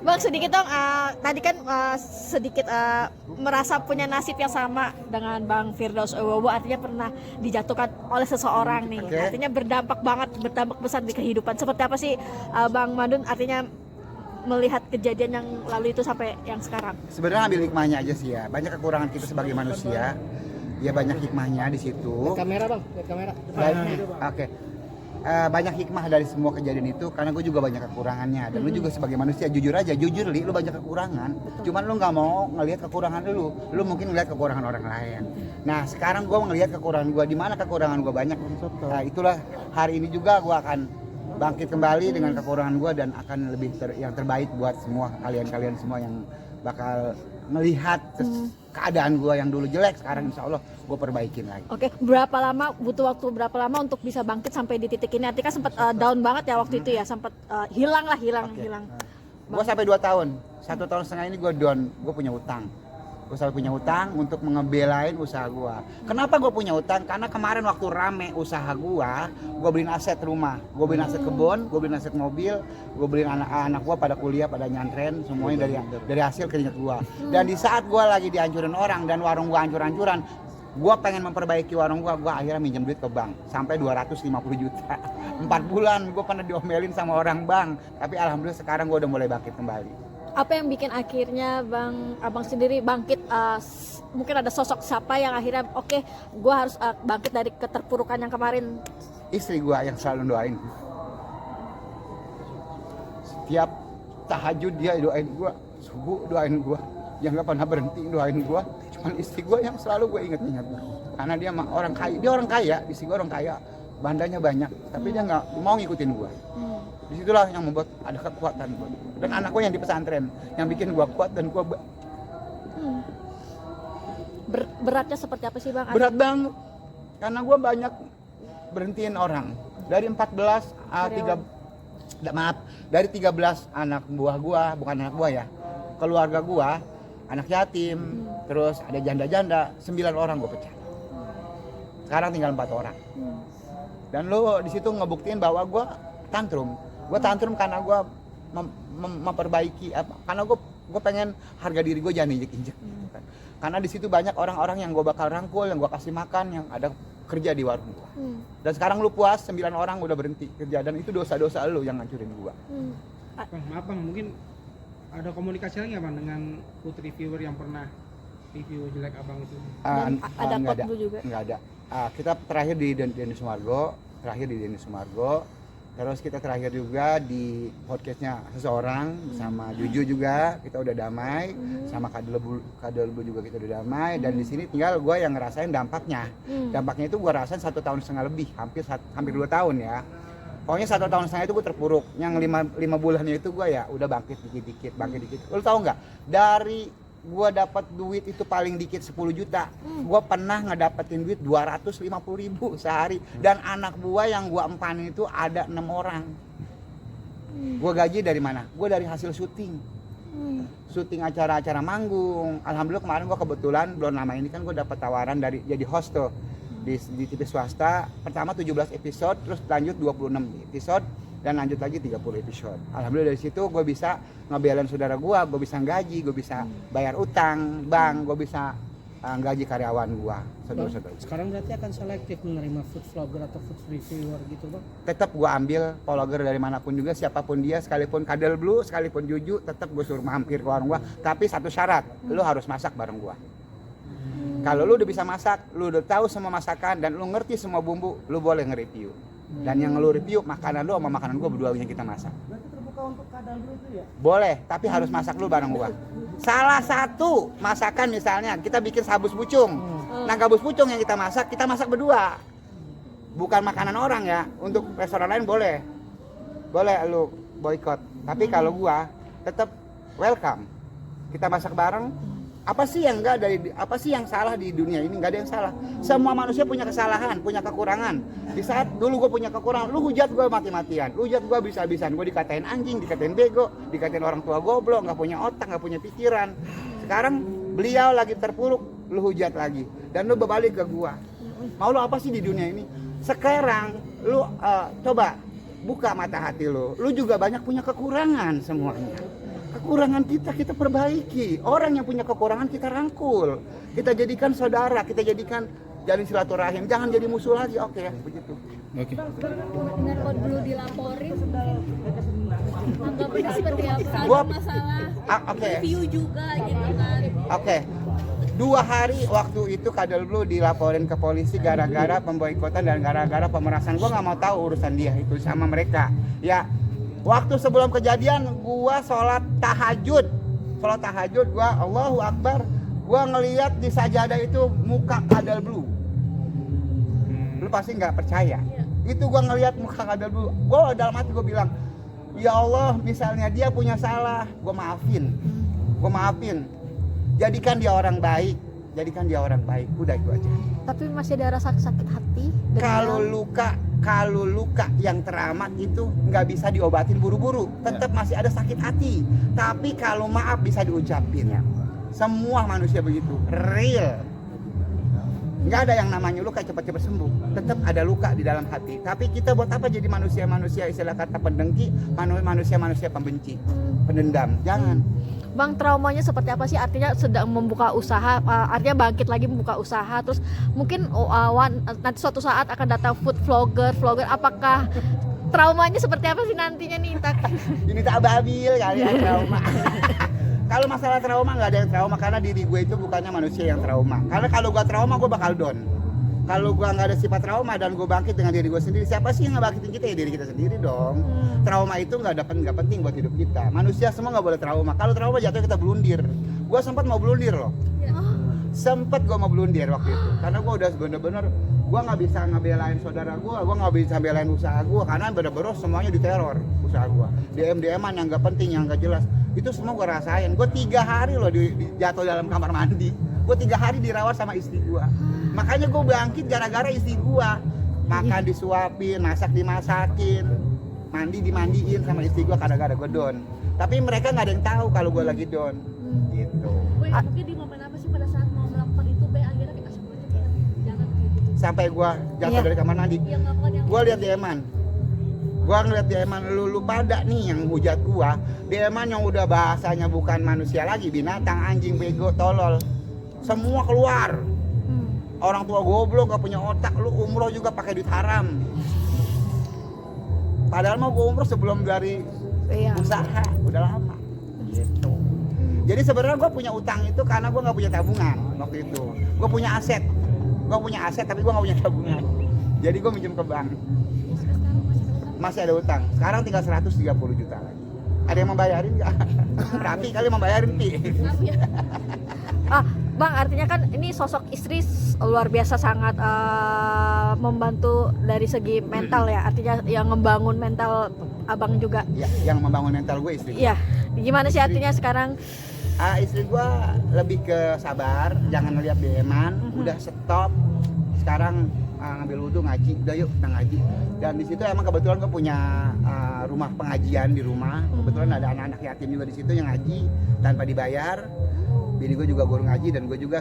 Bang, sedikit dong, tadi kan sedikit merasa punya nasib yang sama dengan Bang Firdaus Ewowo, artinya pernah dijatuhkan oleh seseorang nih, Oke. artinya berdampak besar di kehidupan. Seperti apa sih Bang Madun artinya melihat kejadian yang lalu itu sampai yang sekarang? Sebenarnya ambil hikmahnya aja sih ya. Banyak kekurangan kita sebagai manusia. Ya banyak hikmahnya di situ. Kamera bang, lihat kamera. Oke. Banyak hikmah dari semua kejadian itu karena gue juga banyak kekurangannya dan lu juga sebagai manusia jujur aja, jujur li, lu banyak kekurangan. Cuman lu nggak mau ngelihat kekurangan lu mungkin ngelihat kekurangan orang lain. Nah sekarang gue ngelihat kekurangan gue, di mana kekurangan gue banyak. Nah itulah hari ini juga gue akan bangkit kembali dengan kekurangan gue dan akan lebih yang terbaik buat semua kalian semua yang bakal melihat keadaan gue yang dulu jelek, sekarang insya Allah gue perbaikin lagi. Oke, butuh waktu berapa lama untuk bisa bangkit sampai di titik ini? Artinya sempat down banget ya waktu itu ya, sempat hilang. Gue sampai 2 tahun, 1,5 tahun ini gue down, gue punya utang. Gue sampai punya utang untuk mengebelain usaha gue. Kenapa gue punya utang? Karena kemarin waktu rame usaha gue beliin aset rumah, gue beliin aset kebun, gue beliin aset mobil, gue beliin anak gue pada kuliah, pada nyantren, semuanya dari hasil keringat gue. Dan di saat gue lagi dihancurin orang dan warung gue hancur-hancuran, gue pengen memperbaiki warung gue akhirnya minjem duit ke bank sampai 250 juta. 4 bulan gue pernah diomelin sama orang bank, tapi alhamdulillah sekarang gue udah mulai bangkit kembali. Apa yang bikin akhirnya abang sendiri bangkit? Mungkin ada sosok siapa yang akhirnya oke, gue harus bangkit dari keterpurukan yang kemarin? Istri gue yang selalu doain. Setiap tahajud dia doain gue, subuh doain gue, yang gak pernah berhenti doain gue. Cuman istri gue yang selalu gue inget-inget, karena dia orang kaya, istri gue orang kaya, bandanya banyak, tapi dia nggak mau ngikutin gue. Disitulah yang membuat ada kekuatan gue. Dan anak gue yang di pesantren yang bikin gue kuat dan gue Beratnya seperti apa sih bang? berat banget karena gue banyak berhentiin orang dari 13 anak buah gue, bukan anak buah ya, keluarga gue, anak yatim, terus ada janda-janda, 9 orang gue pecah. Sekarang tinggal 4 orang. Dan lo di situ ngebuktiin bahwa gue tantrum karena gue memperbaiki apa, karena gue pengen harga diri gue jangan injek-injek gitu kan. Karena di situ banyak orang-orang yang gue bakal rangkul, yang gue kasih makan, yang ada kerja di warung gue. Dan sekarang lu puas, 9 orang udah berhenti kerja, dan itu dosa-dosa lu yang ngancurin gue. Bang, maaf bang, mungkin ada komunikasi lagi nggak bang dengan putri viewer yang pernah review jelek abang itu? Ada nggak pot juga? Nggak ada. Kita terakhir di Denny Sumargo, terus kita terakhir juga di podcastnya seseorang sama Juju juga kita udah damai, sama Kadelbu juga kita udah damai, dan di sini tinggal gue yang ngerasain dampaknya. Dampaknya itu gue rasain 1,5 tahun lebih, hampir 2 tahun ya. Pokoknya 1,5 tahun itu gue terpuruk. Yang 5 bulannya itu gue ya udah bangkit dikit. Lu tahu nggak? Dari gue dapat duit itu paling dikit 10 juta, gue pernah ngedapetin duit 250.000 sehari, dan anak gue yang gue empanin itu ada 6 orang. Gue gaji dari mana? Gue dari hasil syuting acara-acara manggung. Alhamdulillah kemarin gue kebetulan belum lama ini kan gue dapat tawaran dari jadi host tuh di TV swasta. Pertama 17 episode, terus lanjut 26 episode, dan lanjut lagi 30 episode. Alhamdulillah dari situ gue bisa ngebelain saudara gue bisa gaji, gue bisa bayar utang bank, gue bisa gaji karyawan gue, saudara-saudara. Sekarang berarti akan selektif menerima food vlogger atau food reviewer gitu bang? Tetap gue ambil vlogger dari manapun juga, siapapun dia, sekalipun Kadel Blue, sekalipun Juju, tetap gue suruh mampir ke warung gue. Tapi satu syarat, lu harus masak bareng gue. Kalau lu udah bisa masak, lu udah tahu semua masakan, dan lu ngerti semua bumbu, lu boleh nge-review. Dan yang lu review makanan lu sama makanan gua berdua yang kita masak. Berarti terbuka untuk Kadel Blue itu ya? Boleh, tapi harus masak lu bareng gua. Salah satu masakan misalnya kita bikin sabus pucung. Nah, gabus pucung yang kita masak berdua. Bukan makanan orang ya. Untuk restoran lain boleh. Boleh lu boykot. Tapi kalau gua tetap welcome. Kita masak bareng. Apa sih yang salah di dunia ini? Nggak ada yang salah. Semua manusia punya kesalahan, punya kekurangan. Di saat dulu gue punya kekurangan, lu hujat gue mati-matian, lu hujat gue bisa-bisaan, gue dikatain anjing, dikatain bego, dikatain orang tua goblok, nggak punya otak, nggak punya pikiran. Sekarang beliau lagi terpuruk, lu hujat lagi, dan lu berbalik ke gue. Mau lu apa sih di dunia ini? Sekarang lu coba buka mata hati lu juga banyak punya kekurangan semuanya. kekurangan kita perbaiki. Orang yang punya kekurangan kita rangkul. Kita jadikan saudara, kita jadikan jalin silaturahim. Jangan jadi musuh lagi. Oke ya, begitu. Oke. Dengan Code Blue dilaporin, tanggapannya seperti apa? Gua- Masalah Oke. review juga gitu kan. Oke. 2 hari waktu itu Kadal Blue dilaporin ke polisi gara-gara pemboikotan dan gara-gara pemerasan. Gua nggak mau tahu urusan dia itu sama mereka. Ya, waktu sebelum kejadian gua sholat tahajud. Gua Allahu Akbar. Gua ngeliat di sajadah itu muka Kadal Blue. Lu pasti nggak percaya. Itu gua ngeliat muka Kadal Blue. Gua dalam hati gua bilang, ya Allah, misalnya dia punya salah, gua maafin. Jadikan dia orang baik. Udah itu aja. Tapi masih ada rasa sakit hati. Kalau luka yang teramat itu nggak bisa diobatin buru-buru, tetap masih ada sakit hati. Tapi kalau maaf bisa diucapin. Semua manusia begitu, real. Nggak ada yang namanya luka cepat-cepat sembuh. Tetap ada luka di dalam hati. Tapi kita buat apa jadi manusia-manusia istilah kata pendengki, manusia-manusia pembenci, pendendam? Jangan. Bang, traumanya seperti apa sih? Artinya sedang membuka usaha, artinya bangkit lagi membuka usaha, terus mungkin nanti suatu saat akan datang food vlogger. Apakah traumanya seperti apa sih nantinya nih? Ini tak babil kali ya trauma. Kalau masalah trauma nggak ada yang trauma karena diri gue itu bukannya manusia yang trauma. Karena kalau gue trauma gue bakal down. Kalau gue nggak ada sifat trauma dan gue bangkit dengan diri gue sendiri, siapa sih yang ngebangkitin kita? Ya diri kita sendiri dong. Trauma itu nggak penting buat hidup kita. Manusia semua nggak boleh trauma. Kalau trauma jatuhnya kita blundir. Gue sempat mau blundir loh. Sempet gue mau blundir waktu itu. Karena gue udah bener-bener gue nggak bisa ngebelain saudara gue nggak bisa belain usaha gue karena bener-bener semuanya diteror usaha gue. DM-an yang nggak penting, yang nggak jelas. Itu semua gue rasain. Gue 3 hari loh jatuh dalam kamar mandi. Gue 3 hari dirawat sama istri gue. Makanya gue bangkit gara-gara istri gue. Makan disuapin, masak dimasakin, mandi dimandiin sama istri gue gara-gara gue down. Tapi mereka nggak ada yang tahu kalau gue lagi down. Gitu. Mungkin di momen apa sih pada saat mau melakukan itu, akhirnya kita semuanya kayak jangan gitu. Sampai gue jatuh dari kamar mandi. Yang melakukan yang Gue lihat DM-an. Gua ngeliat DM-an lu pada nih yang hujat gua. DM-an yang udah bahasanya bukan manusia lagi, binatang, anjing, bego, tolol. Semua keluar. Orang tua goblok gak punya otak, lu umroh juga pakai duit haram. Padahal mau gua umroh sebelum dari usaha, udah lama. Gitu. Jadi sebenarnya gua punya utang itu karena gua nggak punya tabungan waktu itu. Gua punya aset tapi gua nggak punya tabungan. Jadi gua minjem ke bank. Masih ada utang. Sekarang tinggal 130 juta lagi. Ada yang membayarin nggak? Rapi kali membayarin, Pi. Bang, artinya kan ini sosok istri luar biasa sangat membantu dari segi mental ya. Artinya yang membangun mental abang juga. Ya, yang membangun mental gue istri. Iya. Gimana sih artinya sekarang? Istri gue lebih ke sabar, jangan ngeliat DM-an, udah stop. Sekarang ngambil wudhu, ngaji, udah yuk kita ngaji. Dan di situ emang kebetulan gue punya rumah pengajian di rumah. Kebetulan ada anak-anak yatim juga di situ yang ngaji tanpa dibayar. Bini gue juga guru ngaji dan gue juga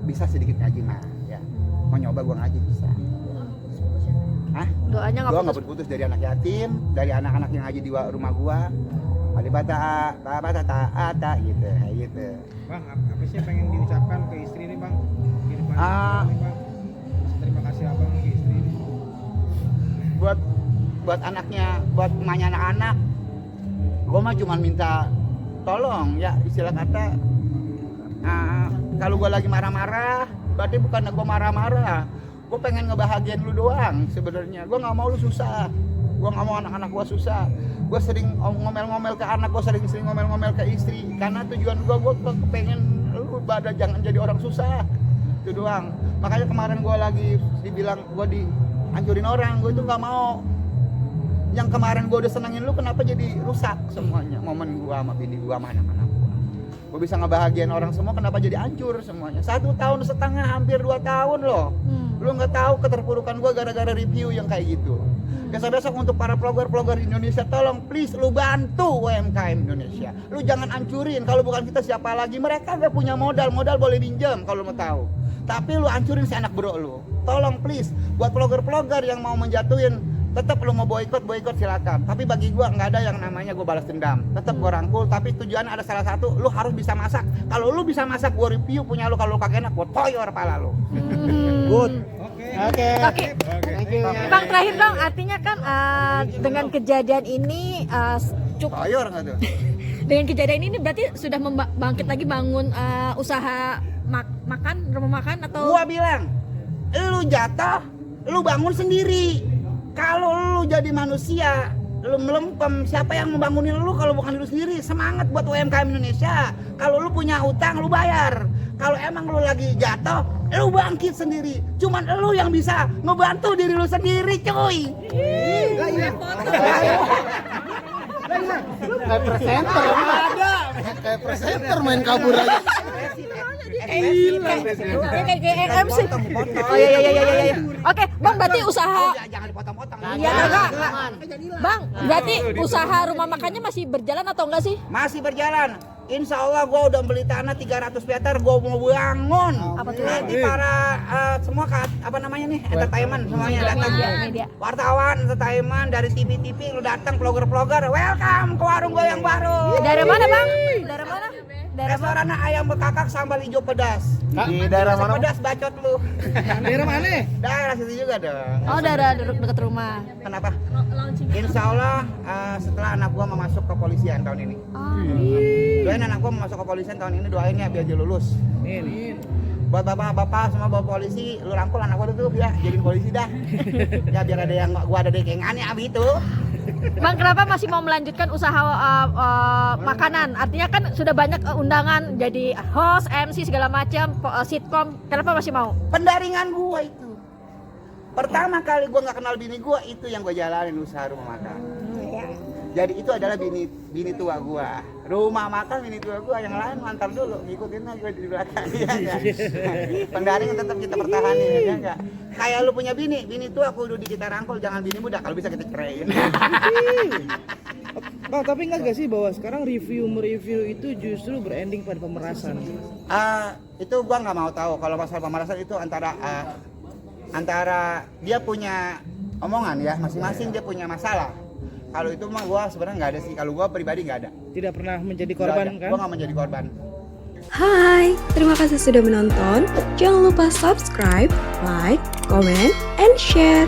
bisa sedikit ngaji mah. Ya, mau nyoba gue ngaji bisa. Doanya Gue nggak putus dari anak yatim, dari anak-anak yang ngaji di rumah gue. Alibata, ta gitu. Bang, apa sih yang pengen diucapkan ke istri nih bang? Terima kasih abang ke istri ini. Buat anaknya, buat emaknya anak-anak, gue mah cuma minta tolong ya, istilah kata kalau gue lagi marah-marah berarti bukan gue marah-marah, gue pengen ngebahagiain lu doang sebenarnya. Gue nggak mau lu susah, gue nggak mau anak-anak gue susah. Gue sering ngomel-ngomel ke anak, gue sering ngomel-ngomel ke istri karena tujuan gue pengen lu pada jangan jadi orang susah, itu doang. Makanya kemarin gue lagi dibilang gue dihancurin orang, gue itu nggak mau. Yang kemarin gue udah senengin lu, kenapa jadi rusak semuanya momen gue sama bini gue sama anak-anak gue bisa ngebahagiain orang semua, kenapa jadi hancur semuanya? 1 tahun setengah, hampir 2 tahun loh. Lu nggak tahu keterpurukan gue gara-gara review yang kayak gitu. Besok-besok untuk para vlogger di Indonesia, tolong please lu bantu UMKM Indonesia. Lu jangan hancurin, kalau bukan kita siapa lagi? Mereka gak punya modal boleh pinjam kalau mau tahu. Tapi lu hancurin si anak bro lu. Tolong please, buat vlogger yang mau menjatuhin Tetap lu mau boikot silakan. Tapi bagi gua nggak ada yang namanya gua balas dendam. Tetap gua rangkul, tapi tujuannya ada salah satu, lu harus bisa masak. Kalau lu bisa masak, gua review punya lu. Kalau lu kagak enak, gua toyor pala lu. Good. Oke. Oke. Thank you. Bang, terakhir dong, artinya kan dengan kejadian ini Toyor nggak tuh? dengan kejadian ini berarti sudah bangkit lagi bangun usaha makan, rumah makan atau Gua bilang, lu jatuh, lu bangun sendiri. Kalau lu jadi manusia, lu melempem, siapa yang membangunin lu kalau bukan lu sendiri? Semangat buat UMKM Indonesia. Kalau lu punya utang, lu bayar. Kalau emang lu lagi jatuh, lu bangkit sendiri. Cuman lu yang bisa ngebantu diri lu sendiri, cuy. Kayak presenter ada. Kayak presenter main kabur aja. kayak MC. Oh iya. Oke, Bang, berarti usaha Jangan dipotong-potong. Iya enggak. Bang, berarti usaha rumah makannya masih berjalan atau enggak sih? Masih berjalan. Insya Allah gue udah beli tanah 300 meter, gue mau bangun. Apa tuh? Nanti para semua apa namanya nih, entertainment semuanya datang. Media. Wartawan, entertainment dari TV, lu datang, vlogger, welcome ke warung gue yang baru. Daerah mana, Bang? Daerah mana? Daerah mana? Restoran ayam bekakak sambal hijau pedas. Di daerah Rasa mana? pedas bacot lu. Daerah mana? Daerah situ juga dong. Oh, daerah dekat rumah. Kenapa? Launching. Insya Allah setelah anak gua mau masuk ke polisian tahun ini. Doain anak gua mau masuk ke polisian tahun ini, doain ya biar dia lulus. Buat bapak-bapak semua bawa polisi, lu rangkul anak gua tuh ya, jadiin polisi dah. Ya biar ada yang gua ada dekengannya abis itu. Bang, kenapa masih mau melanjutkan usaha makanan? Artinya kan sudah banyak undangan jadi host, MC segala macam, sitkom. Kenapa masih mau? Pendaringan gua itu. Pertama kali gua nggak kenal bini gua, itu yang gua jalanin usaha rumah makan. Jadi itu adalah bini tua gua. Rumah makan bini tua gua, yang lain mantar dulu, ngikutin aja gua di belakang. Ya, pendaringan tetap kita pertahanin ya enggak. Kayak lu punya bini tua kudu kita rangkul, jangan bini muda, kalau bisa kita ceraiin. Bang, tapi enggak sih bahwa sekarang mereview itu justru berending pada pemerasan? Itu gua nggak mau tahu. Kalau masalah pemerasan itu antara dia punya omongan ya, masing-masing dia punya masalah. Kalau itu mah gua sebenarnya nggak ada sih. Kalau gua pribadi nggak ada. Tidak pernah menjadi korban kan? Gua nggak menjadi korban. Hai, terima kasih sudah menonton. Jangan lupa subscribe, like, comment, and share.